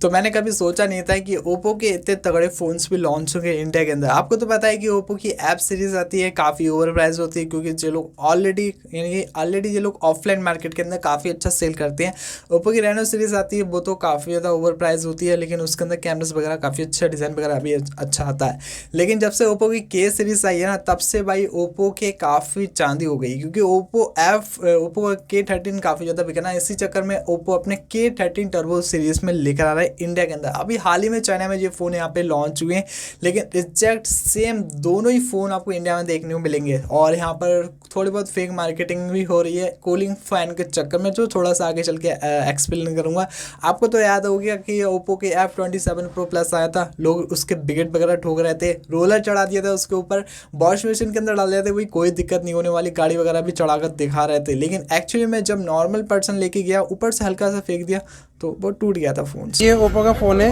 तो मैंने कभी सोचा नहीं था कि ओप्पो के इतने तगड़े फ़ोन्स भी लॉन्च होंगे इंडिया के अंदर। आपको तो पता है कि ओप्पो की ऐप सीरीज़ आती है, काफ़ी ओवर प्राइस होती है, क्योंकि जो लोग ऑलरेडी यानी कि ऑलरेडी जो लोग ऑफलाइन मार्केट के अंदर काफ़ी अच्छा सेल करते हैं। ओप्पो की रेनो सीरीज़ आती है, वो तो काफ़ी ज़्यादा ओवर प्राइस होती है, लेकिन उसके अंदर कैमरास वगैरह काफ़ी अच्छा, डिज़ाइन वगैरह भी अच्छा आता है। लेकिन जब से ओप्पो की के सीरीज़ आई है ना, तब से भाई ओप्पो के काफ़ी चांदी हो गई, क्योंकि ओप्पो का K13 काफ़ी ज़्यादा बिकना है। इसी चक्कर में ओप्पो अपने K13 टर्बो सीरीज़ में लेकर आ रहा है इंडिया के अंदर। अभी हाल ही में चाइना में ये फ़ोन यहाँ पे लॉन्च हुए हैं, लेकिन एग्जैक्ट सेम दोनों ही फ़ोन आपको इंडिया में देखने को मिलेंगे। और यहाँ पर थोड़ी बहुत फेक मार्केटिंग भी हो रही है कूलिंग फ़ैन के चक्कर में, जो थोड़ा सा आगे चल के एक्सप्लेन करूँगा। आपको तो याद होगा कि ओप्पो के F27 Pro Plus आया था, लोग उसके बिगेट वगैरह ठोक रहे थे, रोलर चढ़ा दिया था उसके ऊपर, वॉश मशीन के अंदर डाल दिया था, वही कोई दिक्कत नहीं होने वाली, गाड़ी वगैरह भी चढ़ाकर दिखा रहे थे। लेकिन एक्चुअली में जब नॉर्मल पर्सन लेके गया, ऊपर से हल्का सा फेंक दिया तो वो टूट गया था फ़ोन। ये ओप्पो का फ़ोन है,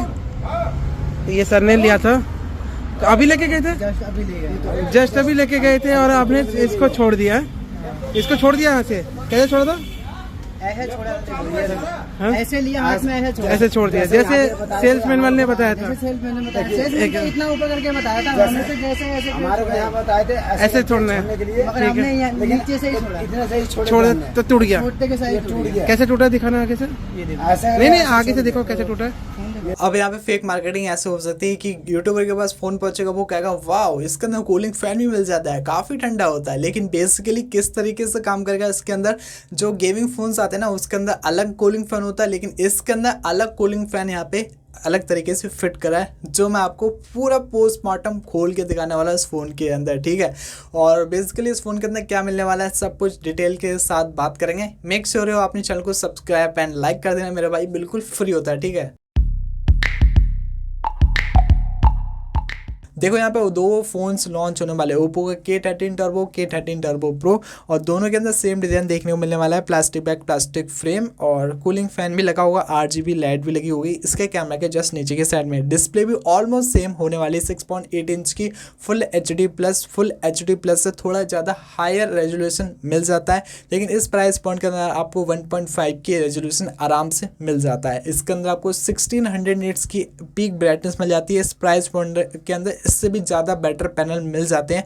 ये सर ने लिया था, तो अभी लेके गए थे, जस्ट अभी लेके गए थे और आपने इसको छोड़ दिया, इसको छोड़ दिया यहाँ से। कैसे छोड़ा था? ऐसे लिया हाथ में, ऐसे छोड़ दिया, जैसे सेल्समैन वाले ने बताया था। इतना ऊपर करके बताया था, हमें तो जैसे ऐसे हमारे को यहाँ बताए थे ऐसे छोड़ना है, के लिए, मगर हमने नीचे से ही छोड़ा, इतना सही छोड़ा तो टूट गया। छोड़ते के साइड टूट गया। कैसे टूटा, दिखाना आगे से। ऐसे नहीं आगे से देखो कैसे टूटा है। अब यहाँ पे फेक मार्केटिंग ऐसे हो सकती है कि यूट्यूबर के पास फ़ोन पहुंचेगा, वो कहेगा वाह इसके अंदर कूलिंग फैन भी मिल जाता है, काफ़ी ठंडा होता है। लेकिन बेसिकली किस तरीके से काम करेगा, इसके अंदर जो गेमिंग फ़ोन्स आते हैं ना, उसके अंदर अलग कूलिंग फैन होता है, लेकिन इसके अंदर अलग कूलिंग फैन यहाँ पे अलग तरीके से फिट करा है, जो मैं आपको पूरा पोस्टमार्टम खोल के दिखाने वाला है इस फ़ोन के अंदर, ठीक है। और बेसिकली इस फ़ोन के अंदर क्या मिलने वाला है, सब कुछ डिटेल के साथ बात करेंगे। मेक श्योर हो अपने चैनल को सब्सक्राइब एंड लाइक कर देना मेरा भाई, बिल्कुल फ्री होता है, ठीक है। देखो यहाँ पे दो फ़ोन्स लॉन्च होने वाले हैं, ओप्पो का K13 turbo, K13 turbo pro, और दोनों के अंदर सेम डिज़ाइन देखने को मिलने वाला है, प्लास्टिक बैक, प्लास्टिक फ्रेम, और कूलिंग फैन भी लगा होगा, RGB लाइट भी लगी होगी इसके कैमरा के जस्ट नीचे के साइड में। डिस्प्ले भी ऑलमोस्ट सेम होने वाली है, 6.8 इंच की फुल HD प्लस से थोड़ा ज़्यादा हायर रेजोल्यूशन मिल जाता है, लेकिन इस प्राइस पॉइंट के अंदर आपको 1.5 की रेजोल्यूशन आराम से मिल जाता है। इसके अंदर आपको 1600 निट्स की पीक ब्राइटनेस मिल जाती है इस प्राइस पॉइंट के अंदर। इससे भी ज़्यादा बेटर पैनल मिल जाते हैं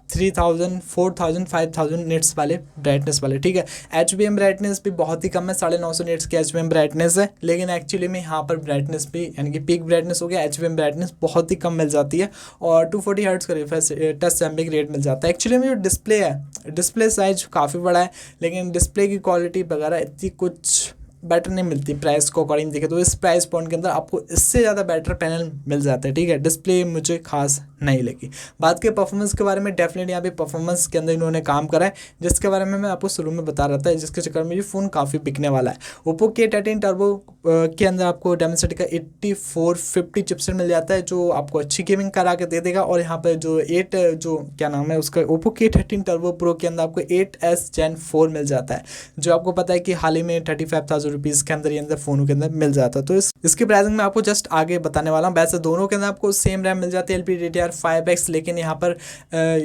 3000, 4000, 5000 निट्स वाले ब्राइटनेस वाले, ठीक है। HBM ब्राइटनेस भी बहुत ही कम है, 950 निट्स की HBM ब्राइटनेस है, लेकिन एक्चुअली में यहाँ पर ब्राइटनेस भी यानी कि पीक ब्राइटनेस हो गया, HBM ब्राइटनेस बहुत ही कम मिल जाती है, और 240 हर्ट्ज का रिफ्रेश टच सैम्पलिंग रेट मिल जाता है। एक्चुअली में जो डिस्प्ले है, डिस्प्ले साइज काफ़ी बड़ा है, लेकिन डिस्प्ले की क्वालिटी वगैरह इतनी कुछ बेटर नहीं मिलती प्राइस को अकॉर्डिंग देखे तो। इस प्राइस पॉइंट के अंदर आपको इससे ज़्यादा बेटर पैनल मिल जाता है, ठीक है। डिस्प्ले मुझे खास नहीं लगी। बात के परफॉर्मेंस के बारे में, डेफिनेटली यहाँ पे परफॉर्मेंस के अंदर इन्होंने काम करा है, जिसके बारे में मैं आपको शुरू में बता रहा था, जिसके चक्कर में ये फ़ोन काफ़ी बिकने वाला है। ओप्पो K13 टर्बो के अंदर आपको Dimensity का 8450 चिपसेट मिल जाता है, जो आपको अच्छी गेमिंग करा के दे देगा। और यहाँ पर जो क्या नाम है उसका, ओप्पो K13 टर्बो प्रो के अंदर आपको 8S Gen 4 मिल जाता है, जो आपको पता है कि हाल ही में 35,000 रुपीज़ के अंदर ये अंदर फ़ोनों के अंदर मिल जाता है। तो इसकी प्राइसिंग मैं आपको जस्ट आगे बताने वाला हूँ। वैसे दोनों के अंदर आपको सेम रैम मिल जाती है LPDDR5X, लेकिन यहाँ पर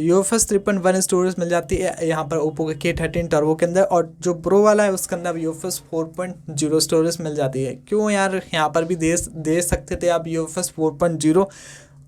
UFS 3.1 स्टोरेज मिल जाती है यहाँ पर ओप्पो के K13 टर्बो के अंदर, और जो प्रो वाला है उसके अंदर UFS 4.0 स्टोरेज मिल जाती है। क्यों यार, यहाँ पर भी दे सकते थे आप UFS 4.0,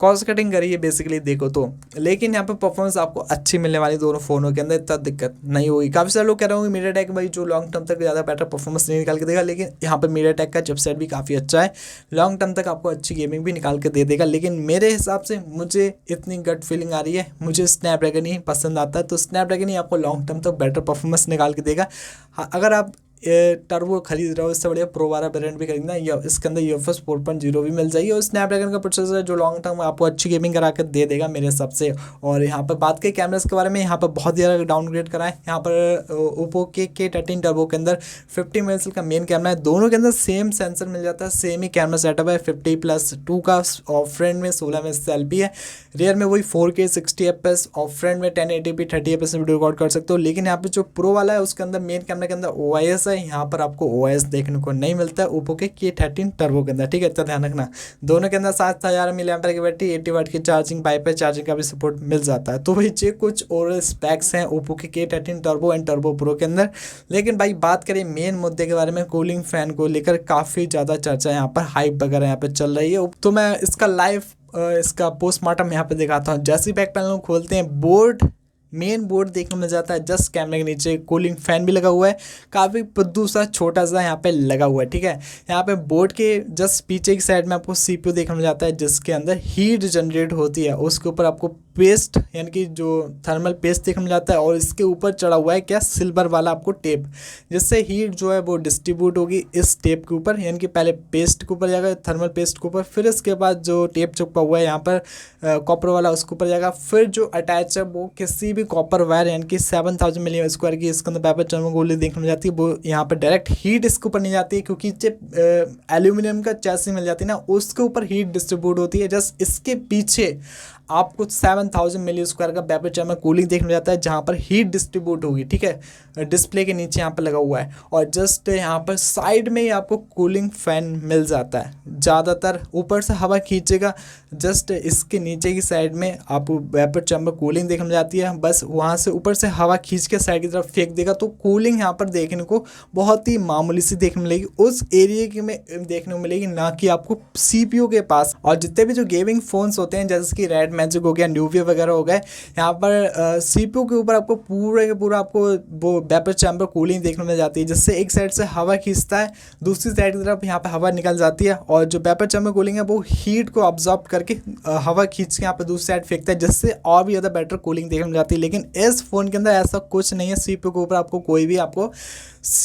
कॉस्ट कटिंग करिए बेसिकली देखो तो। लेकिन यहाँ पे परफॉर्मेंस आपको अच्छी मिलने वाली दोनों फ़ोनों के अंदर, इतना दिक्कत नहीं होगी। काफ़ी सारे लोग कह रहे होंगे मीडियाटेक भाई जो लॉन्ग टर्म तक ज़्यादा बेटर परफॉर्मेंस नहीं निकाल के देगा, लेकिन यहाँ पर मीडियाटेक का चिपसेट भी काफ़ी अच्छा है, लॉन्ग टर्म तक आपको अच्छी गेमिंग भी निकाल के दे देगा। लेकिन मेरे हिसाब से मुझे इतनी गट फीलिंग आ रही है, मुझे स्नैपड्रैगन ही पसंद आता है, तो स्नैपड्रैगन ही आपको लॉन्ग टर्म तक बेटर परफॉर्मेंस निकाल के देगा। हाँ, अगर आप टर्बो खरीद रहे हो, इससे बढ़िया प्रो वाला वेरिएंट भी खरीदना, या इसके अंदर UFS 4.0 भी मिल जाएगी, और स्नैपड्रैगन का प्रोसेसर है जो लॉन्ग टर्म आपको अच्छी गेमिंग करा कर दे देगा मेरे हिसाब से। और यहाँ पर बात करें कैमरास के बारे में, यहाँ पर बहुत ज़्यादा डाउनग्रेड करा है। यहाँ पर ओप्पो के K13 टर्बो के अंदर 50 मेगापिक्सल का मेन कैमरा है, दोनों के अंदर सेम सेंसर मिल जाता है, सेम ही कैमरा सेटअप है, 50+2 का, और फ्रंट में 16 में सेल्फी है, रियर में वही 4K 60 FPS, और फ्रंट में 1080p 30 FPS वीडियो रिकॉर्ड कर सकते हो। लेकिन यहाँ पे जो प्रो वाला है उसके अंदर मेन कैमरा के अंदर OIS है यहाँ पर आपको OS देखने को नहीं मिलता है ओप्पो के K13 टर्बो के अंदर, ठीक है। तो ध्यान रखना दोनों के अंदर 7000 mAh की बैटरी, 80 वाट की चार्जिंग, बाईपास चार्जिंग का भी सपोर्ट मिल जाता है। तो भाई ये कुछ और स्पेक्स हैं ओप्पो के K13 turbo and turbo pro के अंदर। लेकिन भाई बात करें मेन मुद्दे के बारे में, कूलिंग फैन को लेकर काफ़ी ज़्यादा चर्चा यहाँ पर, हाइप वगैरह यहाँ पर चल रही है। तो मैं इसका लाइव इसका पोस्टमार्टम यहाँ पे दिखाता हूँ। जैसे ही बैक पैनल को खोलते हैं, मेन बोर्ड देखने में जाता है, जस्ट कैमरे के नीचे कूलिंग फैन भी लगा हुआ है, काफ़ी दूसरा छोटा सा यहाँ पे लगा हुआ है, ठीक है। यहाँ पे बोर्ड के जस्ट पीछे की साइड में आपको CPU देखने में जाता है, जिसके अंदर हीट जनरेट होती है। उसके ऊपर आपको पेस्ट यानी कि जो थर्मल पेस्ट देखने में जाता है, और इसके ऊपर चढ़ा हुआ है क्या, सिल्वर वाला आपको टेप, जिससे हीट जो है वो डिस्ट्रीब्यूट होगी इस टेप के ऊपर, यानी कि पहले पेस्ट के ऊपर जाएगा, थर्मल पेस्ट के ऊपर, फिर इसके बाद जो टेप चिपका हुआ है यहाँ पर कॉपर वाला उसके ऊपर जाएगा, फिर जो अटैच है वो किसी भी कॉपर वायर यानी कि 7000 मिली स्क्वायर की इसके अंदर पेपर चर्मो गोली देखने में जाती है, वो यहाँ पर डायरेक्ट हीट इसके ऊपर नहीं जाती है, क्योंकि जब एल्यूमिनियम का चैसी मिल जाती है ना, उसके ऊपर हीट डिस्ट्रीब्यूट होती है। जस्ट इसके पीछे आपको 7000 मिली स्क्वायर का वेपर चैम्बर कूलिंग देखने जाता है, जहाँ पर हीट डिस्ट्रीब्यूट होगी, ठीक है। डिस्प्ले के नीचे यहाँ पर लगा हुआ है, और जस्ट यहाँ पर साइड में ही आपको कूलिंग फैन मिल जाता है। ज़्यादातर ऊपर से हवा खींचेगा, जस्ट इसके नीचे की साइड में आपको वेपर चैम्बर कूलिंग देखने जाती है, बस वहाँ से ऊपर से हवा खींच के साइड की तरफ फेंक देगा, तो कूलिंग यहाँ पर देखने को बहुत ही मामूली सी देखने मिलेगी, उस एरिया की में देखने को मिलेगी, ना कि आपको CPU के पास। और जितने भी जो गेमिंग फोन्स होते हैं, जैसे कि रेड मैजिक हो गया, न्यूविया वगैरह हो गए, यहाँ पर CPU के ऊपर आपको पूरे के पूरा आपको वो वेपर चैम्बर कूलिंग देखने में जाती है, जिससे एक साइड से हवा खींचता है, दूसरी साइड की तरफ यहाँ पे हवा निकल जाती है, और जो वेपर चैम्बर कूलिंग है वो हीट को ऑब्जॉर्ब करके हवा खींच के यहाँ पे दूसरी साइड फेंकता है, जिससे और भी ज़्यादा बेटर कूलिंग देखने में जाती है। लेकिन इस फ़ोन के अंदर ऐसा कुछ नहीं है, CPU के ऊपर आपको कोई भी आपको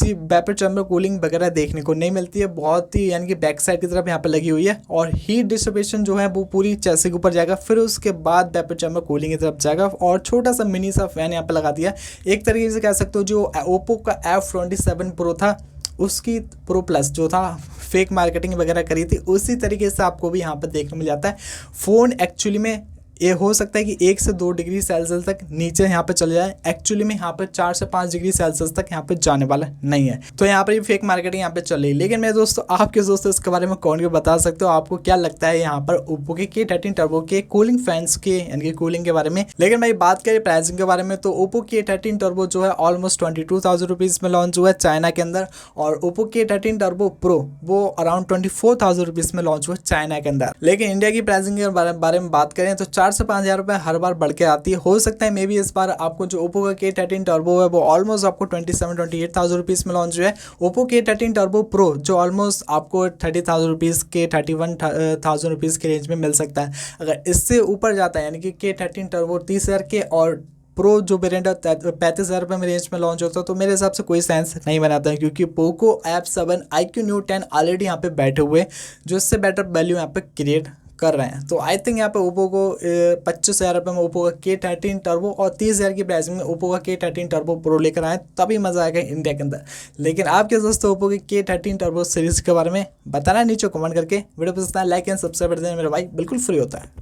वेपर चैम्बर कूलिंग वगैरह देखने को नहीं मिलती है। बहुत ही यानी कि बैक साइड की तरफ यहाँ पे लगी हुई है, और हीट डिस्ट्रीब्यूशन जो है वो पूरी चैसी के ऊपर जाएगा, फिर उसके बाद वेपर चैम्बर कूलिंग की तरफ जाएगा, और छोटा सा मिनी सा फैन यहाँ पे लगा दिया। एक तरीके से कह सकते हो जो ओप्पो का F27 Pro था, उसकी प्रो प्लस जो था फेक मार्केटिंग वगैरह करी थी, उसी तरीके से आपको भी यहाँ पर देखने मिल जाता है। फ़ोन एक्चुअली में ये हो सकता है कि 1 से 2 डिग्री सेल्सियस तक नीचे यहाँ पे चले जाए, एक्चुअली में यहाँ पर 4 से 5 डिग्री सेल्सियस तक यहाँ पे जाने वाला नहीं है। तो यहाँ पर ये फेक मार्केटिंग यहाँ पे चल रही है। लेकिन मेरे दोस्तों, आपके दोस्तों इसके बारे में कौन के बता सकते हो, आपको क्या लगता है यहाँ पर ओप्पो के K13 टर्बो के कूलिंग फैंस के यानी कि कूलिंग के बारे में। लेकिन भाई बात करें प्राइसिंग के बारे में, तो ओप्पो K13 टर्बो जो है ऑलमोस्ट 22,000 रुपीज़ में लॉन्च हुआ है चाइना के अंदर, और ओप्पो K13 टर्बो प्रो वो अराउंड 24,000 रुपीज़ में लॉन्च हुआ है चाइना के अंदर। लेकिन इंडिया की प्राइसिंग के बारे में बात करें तो 4 से 5,000 रुपये हर बार बढ़ के आती है। हो सकता है मे बी इस बार आपको जो ओप्पो का K13 टर्बो है वो ऑलमोस्ट आपको 27-28,000 रुपीज़ में लॉन्च हुआ है। ओप्पो K13 टर्बो प्रो जो ऑलमोस्ट आपको 30,000 रुपीज़ के 31,000 रुपीज़ के रेंज में मिल सकता है। अगर इससे ऊपर जाता है यानी कि K13 टर्बो 30,000 के और प्रो जो वेरिएंट है 35,000 रुपये में रेंज में लॉन्च होता है, तो मेरे हिसाब से कोई सेंस नहीं बनाता है, क्योंकि Poco F7 IQ Neo 10 already यहाँ पे बैठे हुए जो इससे बेटर वैल्यू यहाँ पे क्रिएट कर रहे हैं। तो आई थिंक यहाँ पे ओप्पो को 25,000 रुपये में ओप्पो का K13 टर्बो और 30,000 की प्राइसिंग में ओप्पो का K13 टर्बो प्रो लेकर आए, तभी मज़ा आएगा इंडिया के अंदर। लेकिन आपके दोस्तों ओप्पो के K13 टर्बो सीरीज़ के बारे में बताना नीचे कमेंट करके। वीडियो पसंद आए लाइक एंड सब्सक्राइब कर देना, मेरा भाई बिल्कुल फ्री होता है।